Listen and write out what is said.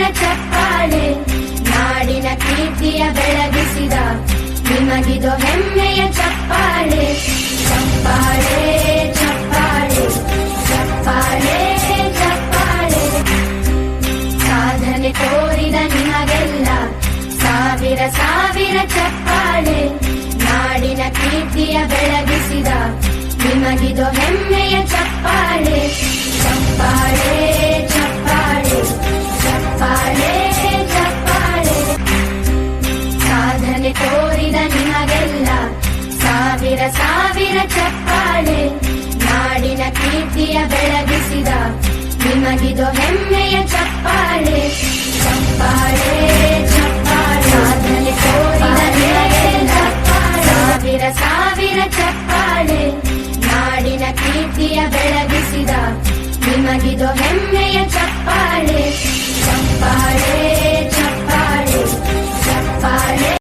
ಸಾವಿರ ಚಪ್ಪಾಳೆ, ನಾಡಿನ ಕೀರ್ತಿಯ ಬೆಳಗಿಸಿದ ನಿಮಗಿದು ಹೆಮ್ಮೆಯ ಚಪ್ಪಾಳೆ. ಚಪ್ಪಾಳೆ ಚಪ್ಪಾಳೆ ಚಪ್ಪಾಳೆ ಚಪ್ಪಾಳೆ. ಸಾಧನೆ ತೋರಿದ ನಿಮಗೆಲ್ಲ ಸಾವಿರ ಸಾವಿರ ಚಪ್ಪಾಳೆ, ನಾಡಿನ ಕೀರ್ತಿಯ ಬೆಳಗಿಸಿದ ನಿಮಗಿದು ಹೆಮ್ಮೆಯ ಚಪ್ಪಾಳೆ. ಚಪ್ಪಾಳೆ ಚಪ್ಪಾಳೆ ಚಪ್ಪಾಳೆ ಚಪ್ಪಾಳೆ. ಸಾಧನೆ ತೋರಿದ ನಿಮಗೆಲ್ಲ ಸಾವಿರ ಸಾವಿರ ಚಪ್ಪಾಳೆ, ನಾಡಿನ ಕೀರ್ತಿಯ ಬೆಳಗಿಸಿದ ನಿಮಗಿದು ಹೆಮ್ಮೆಯ ಚಪ್ಪಾಳೆ. ಚಪ್ಪಾಳೆ ಚಪ್ಪಾಳೆ. ಸಾಧನೆ ತೋರಿದ ನಿಮಗೆಲ್ಲ ಸಾವಿರ ಸಾವಿರ ಚಪ್ಪಾಳೆ, ನಾಡಿನ ಕೀರ್ತಿಯ ಬೆಳಗಿಸಿದ ನಿಮಗಿದು ಹೆಮ್ಮೆಯ ಚಪ್ಪಾಳೆ.